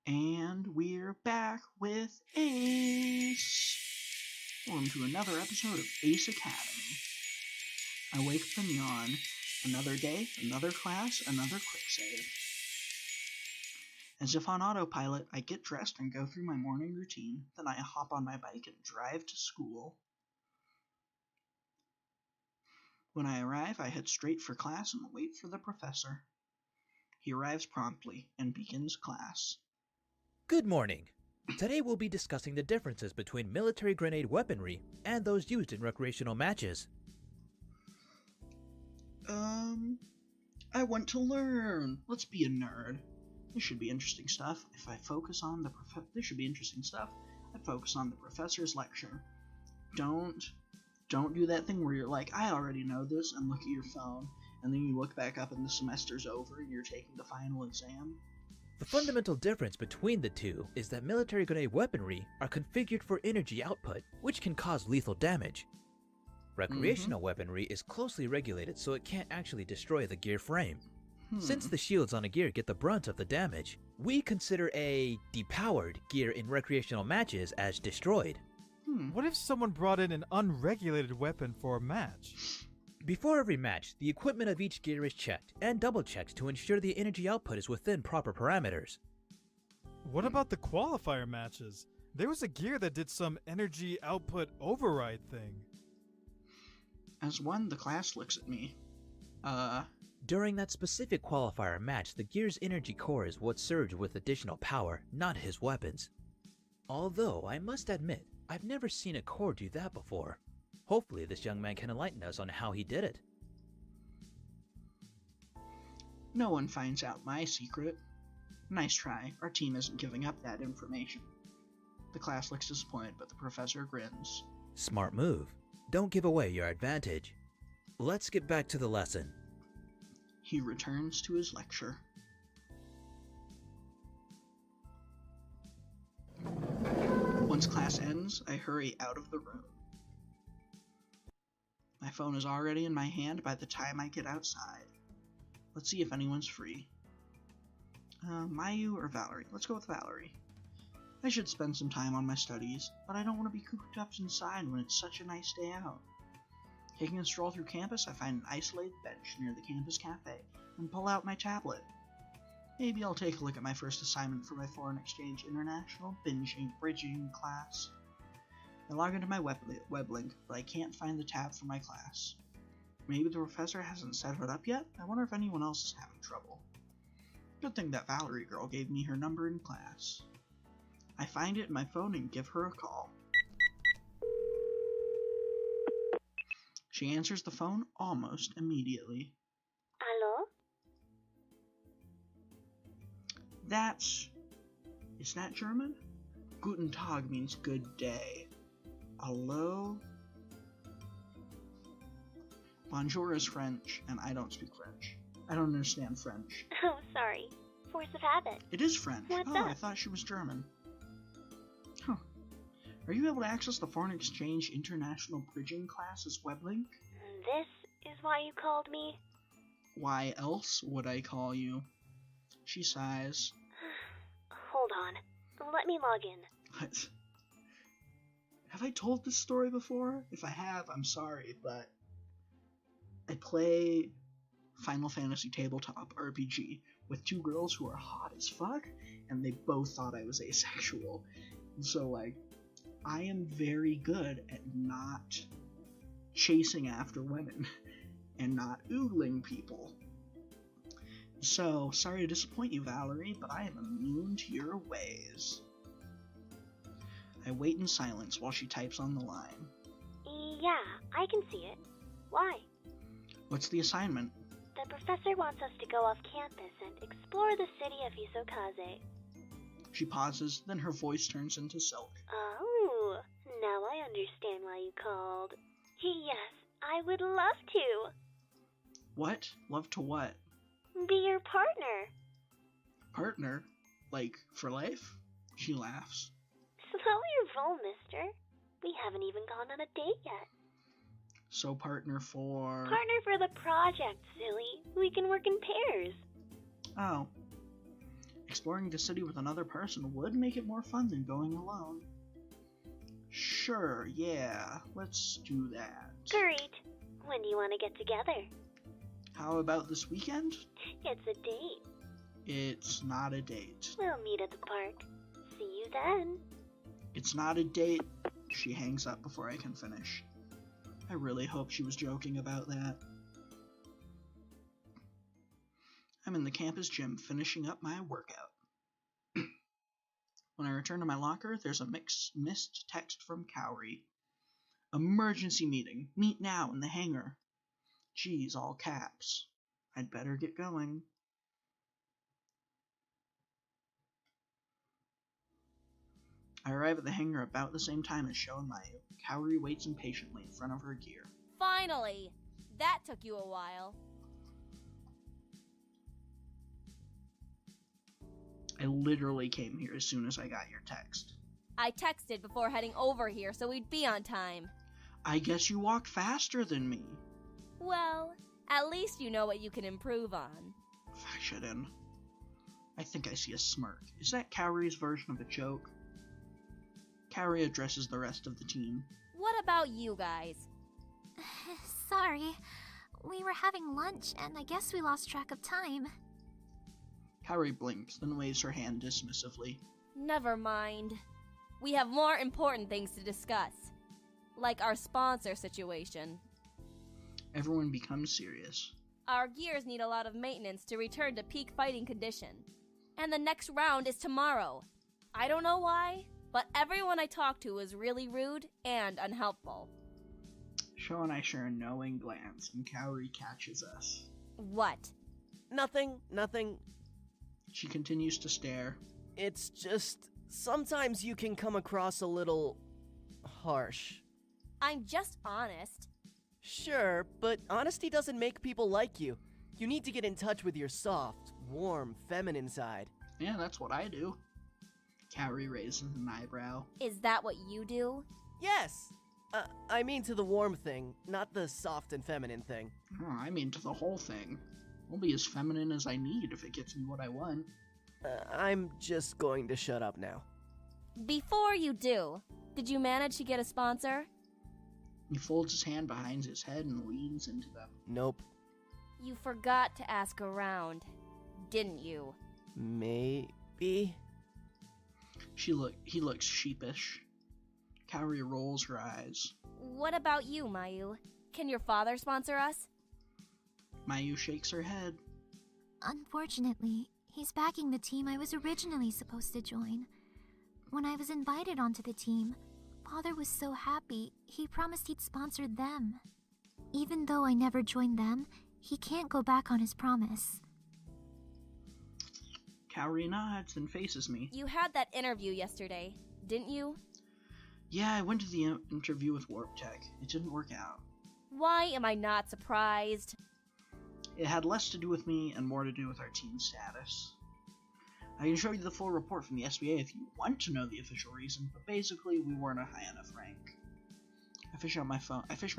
And we're back with Ace. Welcome to another episode of Ace Academy. I wake up and yawn. Another day, another class, another quick save. As if on autopilot, I get dressed and go through my morning routine. Then I hop on my bike and drive to school. When I arrive, I head straight for class and wait for the professor. He arrives promptly and begins class. Good morning. Today we'll be discussing the differences between military grenade weaponry and those used in recreational matches. I want to learn. Let's be a nerd. This should be interesting stuff. If I focus on the this should be interesting stuff. I focus on the professor's lecture. Don't do that thing where you're like, I already know this, and look at your phone, and then you look back up and the semester's over and you're taking the final exam. The fundamental difference between the two is that military grenade weaponry are configured for energy output, which can cause lethal damage. Recreational weaponry is closely regulated so it can't actually destroy the gear frame. Since the shields on a gear get the brunt of the damage, we consider a depowered gear in recreational matches as destroyed. What if someone brought in an unregulated weapon for a match? Before every match, the equipment of each gear is checked and double-checked to ensure the energy output is within proper parameters. What about the qualifier matches? There was a gear that did some energy output override thing. As one, the class looks at me. During that specific qualifier match, the gear's energy core is what surged with additional power, not his weapons. Although, I must admit, I've never seen a core do that before. Hopefully this young man can enlighten us on how he did it. No one finds out my secret. Nice try. Our team isn't giving up that information. The class looks disappointed, but the professor grins. Smart move. Don't give away your advantage. Let's get back to the lesson. He returns to his lecture. Once class ends, I hurry out of the room. My phone is already in my hand by the time I get outside. Let's see if anyone's free. Mayu or Valerie? Let's go with Valerie. I should spend some time on my studies, but I don't want to be cooped up inside when it's such a nice day out. Taking a stroll through campus, I find an isolated bench near the campus cafe and pull out my tablet. Maybe I'll take a look at my first assignment for my Foreign Exchange International Bridging class. I log into my web link, but I can't find the tab for my class. Maybe the professor hasn't set it up yet? I wonder if anyone else is having trouble. Good thing that Valerie girl gave me her number in class. I find it in my phone and give her a call. She answers the phone almost immediately. Hello? Is that German? Guten Tag means good day. Hello? Bonjour is French, and I don't speak French. I don't understand French. Oh, sorry. Force of habit. It is French. What's I up? thought she was German. Huh. Are you able to access the Foreign Exchange International Bridging class's web link? This is why you called me? Why else would I call you? She sighs. Hold on. Let me log in. What? Have I told this story before? If I have, I'm sorry, but I play Final Fantasy Tabletop RPG with two girls who are hot as fuck, and they both thought I was asexual. And so, I am very good at not chasing after women and not oogling people. So, sorry to disappoint you, Valerie, but I am immune to your ways. I wait in silence while she types on the line. Yeah, I can see it. Why? What's the assignment? The professor wants us to go off campus and explore the city of Isokaze. She pauses, then her voice turns into silk. Oh, now I understand why you called. Yes, I would love to. What? Love to what? Be your partner. Partner? Like, for life? She laughs. Slow your roll, mister. We haven't even gone on a date yet. So partner for... Partner for the project, silly. We can work in pairs. Oh. Exploring the city with another person would make it more fun than going alone. Sure, yeah, let's do that. Great. When do you want to get together? How about this weekend? It's a date. It's not a date. We'll meet at the park. See you then. It's not a date. She hangs up before I can finish. I really hope she was joking about that. I'm in the campus gym finishing up my workout. When I return to my locker, there's a missed text from Cowrie. Emergency meeting. Meet now in the hangar. Geez, all caps. I'd better get going. I arrive at the hangar about the same time as Sho and Mayu. Cowrie waits impatiently in front of her gear. Finally! That took you a while. I literally came here as soon as I got your text. I texted before heading over here so we'd be on time. I guess you walk faster than me. Well, at least you know what you can improve on. Fashion. I think I see a smirk. Is that Cowrie's version of a joke? Cowrie addresses the rest of the team. What about you guys? Sorry. We were having lunch, and I guess we lost track of time. Cowrie blinks, then waves her hand dismissively. Never mind. We have more important things to discuss. Like our sponsor situation. Everyone becomes serious. Our gears need a lot of maintenance to return to peak fighting condition. And the next round is tomorrow. I don't know why, but everyone I talked to was really rude and unhelpful. Sho and I share a knowing glance, and Cowrie catches us. What? Nothing. She continues to stare. It's just, sometimes you can come across a little harsh. I'm just honest. Sure, but honesty doesn't make people like you. You need to get in touch with your soft, warm, feminine side. Yeah, that's what I do. Cowrie raises an eyebrow. Is that what you do? Yes! I mean to the warm thing, not the soft and feminine thing. Oh, I mean to the whole thing. I'll be as feminine as I need if it gets me what I want. I'm just going to shut up now. Before you do, did you manage to get a sponsor? He folds his hand behind his head and leans into them. Nope. You forgot to ask around, didn't you? Maybe? He looks sheepish. Cowrie rolls her eyes. What about you, Mayu? Can your father sponsor us? Mayu shakes her head. Unfortunately, he's backing the team I was originally supposed to join. When I was invited onto the team, Father was so happy, he promised he'd sponsor them. Even though I never joined them, he can't go back on his promise. Cowrie nods and faces me. You had that interview yesterday, didn't you? Yeah, I went to the interview with Warp Tech. It didn't work out. Why am I not surprised? It had less to do with me and more to do with our team status. I can show you the full report from the SBA if you want to know the official reason, but basically we weren't a high enough rank. I fish my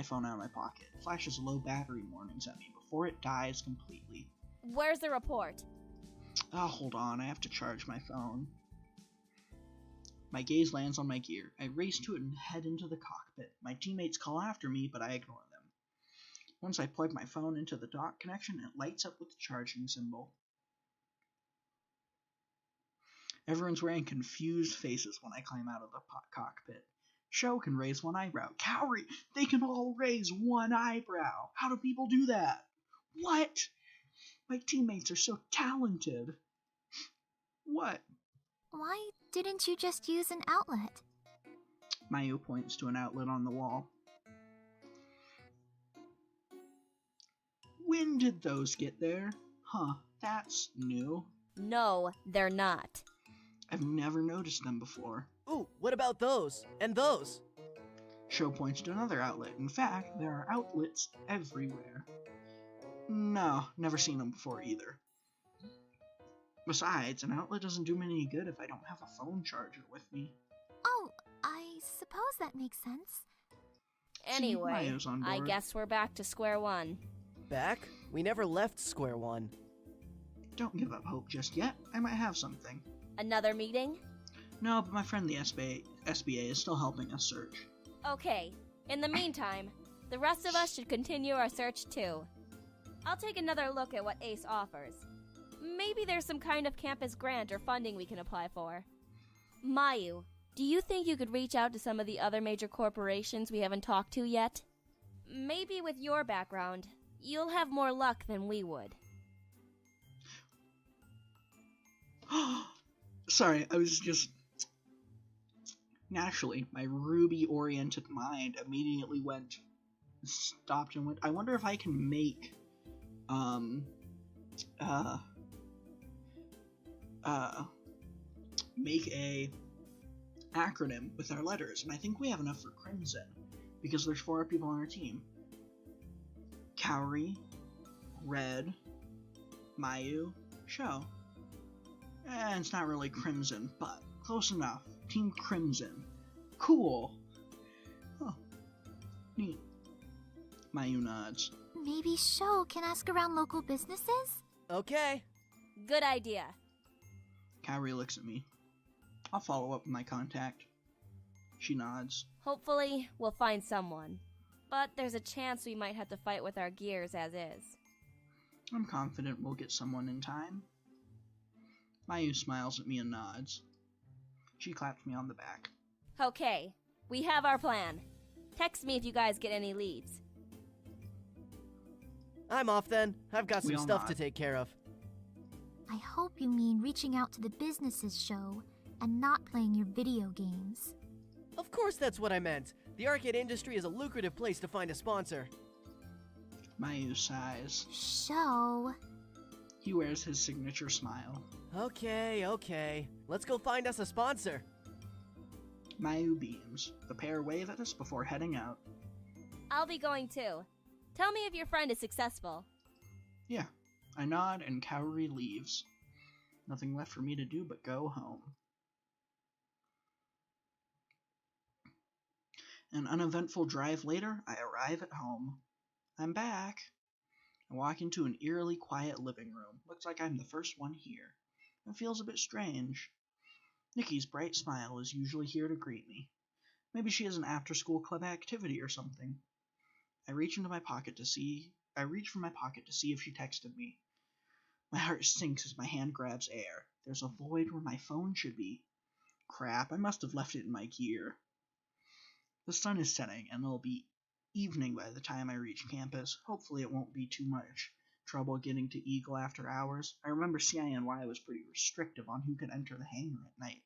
phone out of my pocket. It flashes low battery warnings at me before it dies completely. Where's the report? Oh, hold on, I have to charge my phone. My gaze lands on my gear. I race to it and head into the cockpit. My teammates call after me, but I ignore them. Once I plug my phone into the dock connection, it lights up with the charging symbol. Everyone's wearing confused faces when I climb out of the cockpit. Sho can raise one eyebrow. Cowrie, they can all raise one eyebrow. How do people do that? What? My teammates are so talented. What? Why didn't you just use an outlet? Mayu points to an outlet on the wall. When did those get there? Huh, that's new. No, they're not. I've never noticed them before. Ooh, what about those? And those? Sho points to another outlet. In fact, there are outlets everywhere. No, never seen them before either. Besides, an outlet doesn't do me any good if I don't have a phone charger with me. Oh, I suppose that makes sense. Anyway, Mayo's on I board. guess we're back to square one. Back? We never left square one. Don't give up hope just yet. I might have something. Another meeting? No, but my friend the SBA is still helping us search. Okay. In the meantime, the rest of us should continue our search too. I'll take another look at what ACE offers. Maybe there's some kind of campus grant or funding we can apply for. Mayu, do you think you could reach out to some of the other major corporations we haven't talked to yet? Maybe with your background, you'll have more luck than we would. Sorry, I was just... Naturally, my Ruby-oriented mind immediately stopped and went, I wonder if I can make, make a acronym with our letters, and I think we have enough for Crimson, because there's 4 people on our team. Kaori, Red, Mayu, Sho. And it's not really Crimson, but close enough. Team Crimson. Cool. Oh, neat. Mayu nods. Maybe Sho can ask around local businesses? Okay. Good idea. Kaori looks at me. I'll follow up with my contact. She nods. Hopefully, we'll find someone. But there's a chance we might have to fight with our gears as is. I'm confident we'll get someone in time. Mayu smiles at me and nods. She claps me on the back. Okay, we have our plan. Text me if you guys get any leads. I'm off then. I've got We some all stuff to nod. take care of. I hope you mean reaching out to the businesses, Sho, and not playing your video games. Of course that's what I meant. The arcade industry is a lucrative place to find a sponsor. Mayu sighs. Sho. He wears his signature smile. Okay. Let's go find us a sponsor. Mayu beams. The pair wave at us before heading out. I'll be going too. Tell me if your friend is successful. Yeah. I nod and Kaori leaves. Nothing left for me to do but go home. An uneventful drive later, I arrive at home. I'm back. I walk into an eerily quiet living room. Looks like I'm the first one here. It feels a bit strange. Nikki's bright smile is usually here to greet me. Maybe she has an after-school club activity or something. I reach for my pocket to see if she texted me. My heart sinks as my hand grabs air. There's a void where my phone should be. Crap, I must have left it in my gear. The sun is setting, and it'll be evening by the time I reach campus. Hopefully it won't be too much trouble getting to Eagle after hours. I remember CINY was pretty restrictive on who could enter the hangar at night.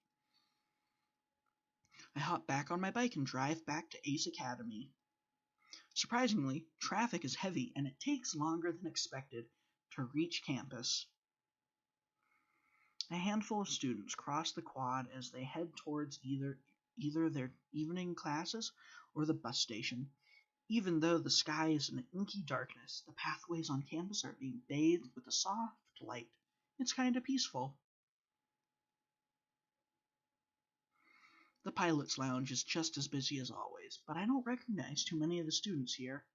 I hop back on my bike and drive back to Ace Academy. Surprisingly, traffic is heavy, and it takes longer than expected to reach campus. A handful of students cross the quad as they head towards either their evening classes or the bus station. Even though the sky is in inky darkness, the pathways on campus are being bathed with a soft light. It's kinda peaceful. The pilot's lounge is just as busy as always, but I don't recognize too many of the students here.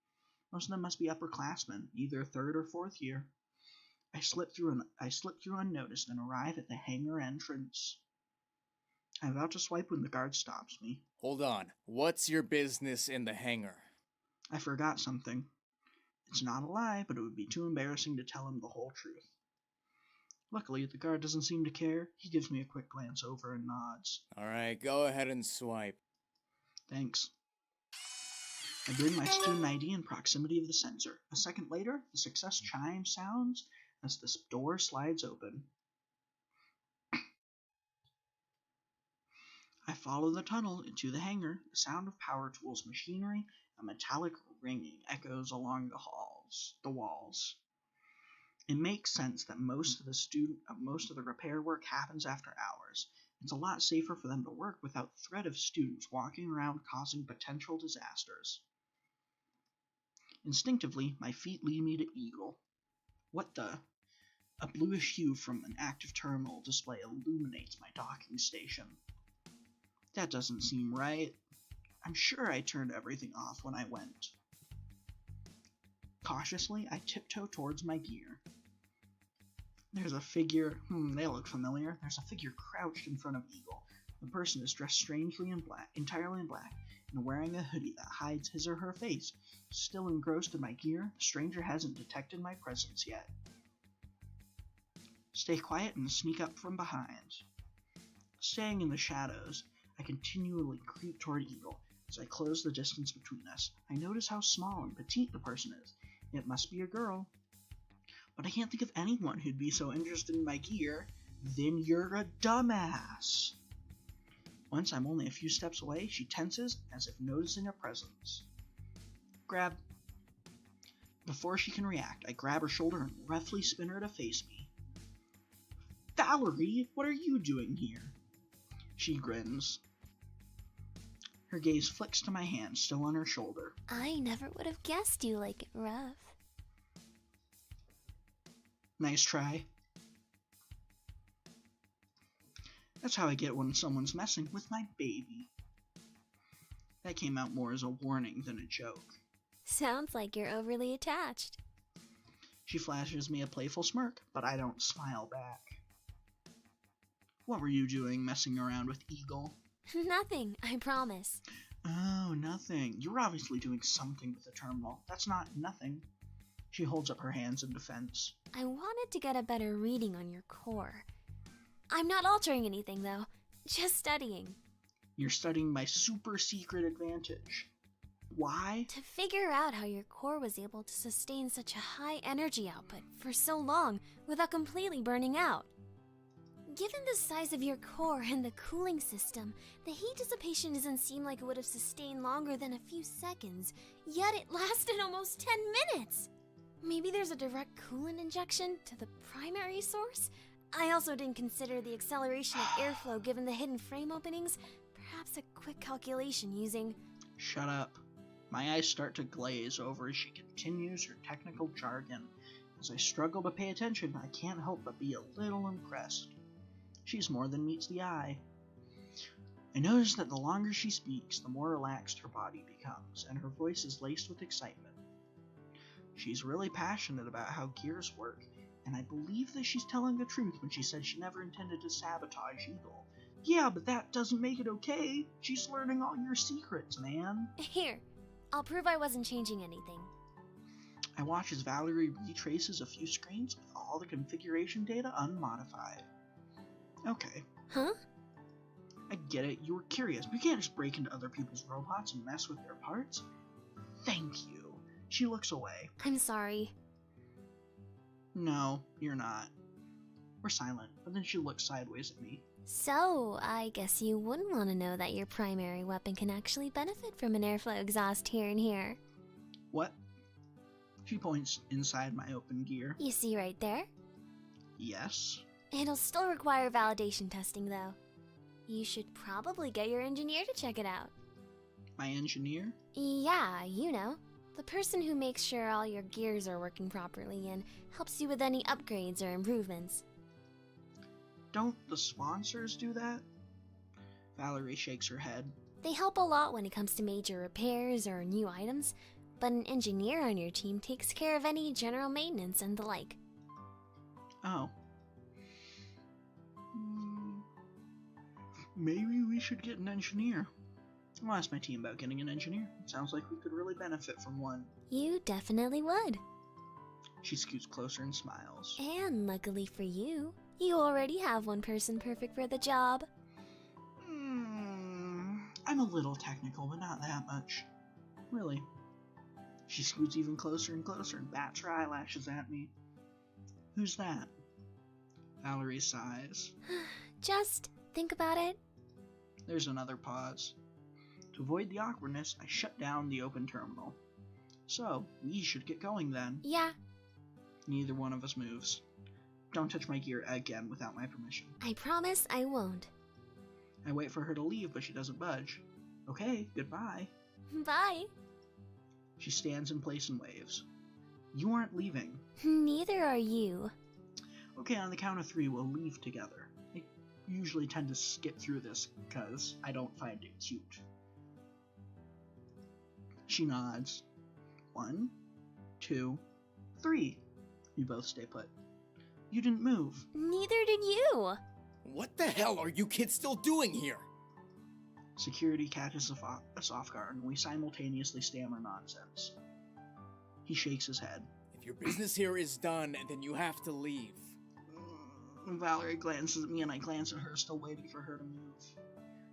Most of them must be upperclassmen, either 3rd or 4th year. I slip through unnoticed and arrive at the hangar entrance. I'm about to swipe when the guard stops me. Hold on. What's your business in the hangar? I forgot something. It's not a lie, but it would be too embarrassing to tell him the whole truth. Luckily, the guard doesn't seem to care. He gives me a quick glance over and nods. Alright, go ahead and swipe. Thanks. I bring my student ID in proximity of the sensor. A second later, the success chime sounds as the door slides open. I follow the tunnel into the hangar. The sound of power tools, machinery, and metallic ringing echoes along the walls. It makes sense that most of the repair work happens after hours. It's a lot safer for them to work without threat of students walking around causing potential disasters. Instinctively, my feet lead me to Eagle. What the? A bluish hue from an active terminal display illuminates my docking station. That doesn't seem right. I'm sure I turned everything off when I went. Cautiously, I tiptoe towards my gear. There's a figure. They look familiar. There's a figure crouched in front of Eagle. The person is dressed strangely in black, entirely in black, and wearing a hoodie that hides his or her face. Still engrossed in my gear, the stranger hasn't detected my presence yet. Stay quiet and sneak up from behind. Staying in the shadows, I continually creep toward Eagle. As I close the distance between us, I notice how small and petite the person is. It must be a girl. But I can't think of anyone who'd be so interested in my gear. Then you're a dumbass. Once I'm only a few steps away, she tenses as if noticing a presence. Grab. Before she can react, I grab her shoulder and roughly spin her to face me. Valerie, what are you doing here? She grins. Her gaze flicks to my hand, still on her shoulder. I never would have guessed you like it rough. Nice try. That's how I get when someone's messing with my baby. That came out more as a warning than a joke. Sounds like you're overly attached. She flashes me a playful smirk, but I don't smile back. What were you doing messing around with Eagle? Nothing, I promise. Oh, nothing. You're obviously doing something with the terminal. That's not nothing. She holds up her hands in defense. I wanted to get a better reading on your core. I'm not altering anything, though. Just studying. You're studying my super secret advantage. Why? To figure out how your core was able to sustain such a high energy output for so long without completely burning out. Given the size of your core and the cooling system, the heat dissipation doesn't seem like it would have sustained longer than a few seconds, yet it lasted almost 10 minutes! Maybe there's a direct coolant injection to the primary source? I also didn't consider the acceleration of airflow given the hidden frame openings. Perhaps a quick calculation using... Shut up. My eyes start to glaze over as she continues her technical jargon. As I struggle to pay attention, I can't help but be a little impressed. She's more than meets the eye. I notice that the longer she speaks, the more relaxed her body becomes, and her voice is laced with excitement. She's really passionate about how gears work, and I believe that she's telling the truth when she said she never intended to sabotage Eagle. Yeah, but that doesn't make it okay. She's learning all your secrets, man. Here, I'll prove I wasn't changing anything. I watch as Valerie retraces a few screens with all the configuration data unmodified. Okay. Huh? I get it, you were curious, but you can't just break into other people's robots and mess with their parts. Thank you. She looks away. I'm sorry. No, you're not. We're silent, but then she looks sideways at me. So, I guess you wouldn't want to know that your primary weapon can actually benefit from an airflow exhaust here and here. What? She points inside my open gear. You see right there? Yes. It'll still require validation testing, though. You should probably get your engineer to check it out. My engineer? Yeah, you know. The person who makes sure all your gears are working properly and helps you with any upgrades or improvements. Don't the sponsors do that? Valerie shakes her head. They help a lot when it comes to major repairs or new items, but an engineer on your team takes care of any general maintenance and the like. Oh. Maybe we should get an engineer. I'll ask my team about getting an engineer. It sounds like we could really benefit from one. You definitely would. She scoots closer and smiles. And luckily for you, you already have one person perfect for the job. I'm a little technical, but not that much. Really. She scoots even closer and closer and bats her eyelashes at me. Who's that? Valerie sighs. Just think about it. There's another pause. To avoid the awkwardness, I shut down the open terminal. So, we should get going then. Yeah. Neither one of us moves. Don't touch my gear again without my permission. I promise I won't. I wait for her to leave, but she doesn't budge. Okay, goodbye. Bye. She stands in place and waves. You aren't leaving. Neither are you. Okay, on the count of 3, we'll leave together. I usually tend to skip through this because I don't find it cute. She nods. 1, 2, 3. We both stay put. You didn't move. Neither did you. What the hell are you kids still doing here? Security catches us off guard, and we simultaneously stammer nonsense. He shakes his head. If your business here is done, then you have to leave. Valerie glances at me, and I glance at her, still waiting for her to move.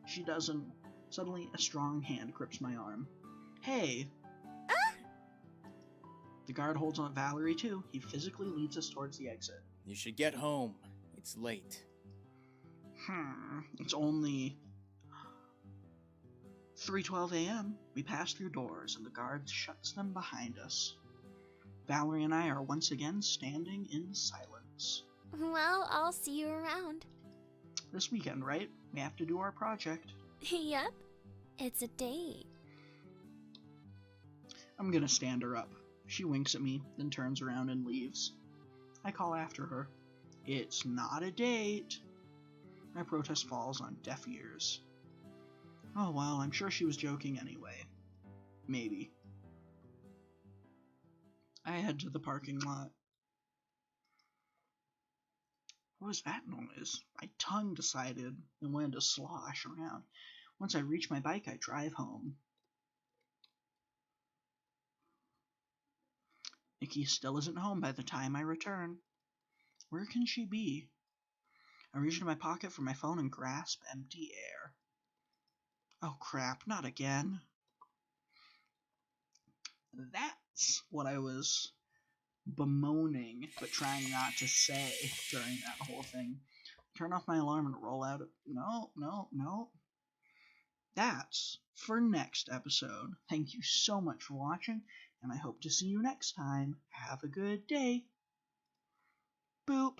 She doesn't. Suddenly, a strong hand grips my arm. Hey! The guard holds on Valerie, too. He physically leads us towards the exit. You should get home. It's late. It's only 3:12 a.m. We pass through doors, and the guard shuts them behind us. Valerie and I are once again standing in silence. Well, I'll see you around. This weekend, right? We have to do our project. Yep. It's a date. I'm gonna stand her up. She winks at me, then turns around and leaves. I call after her. It's not a date. My protest falls on deaf ears. Oh well, I'm sure she was joking anyway. Maybe. I head to the parking lot. What was that noise? My tongue decided and went to slosh around. Once I reach my bike, I drive home. Nikki still isn't home by the time I return. Where can she be? I reach into my pocket for my phone and grasp empty air. Oh crap, not again. That's what I was bemoaning, but trying not to say during that whole thing. Turn off my alarm and roll out. No. That's for next episode. Thank you so much for watching, and I hope to see you next time. Have a good day. Boop.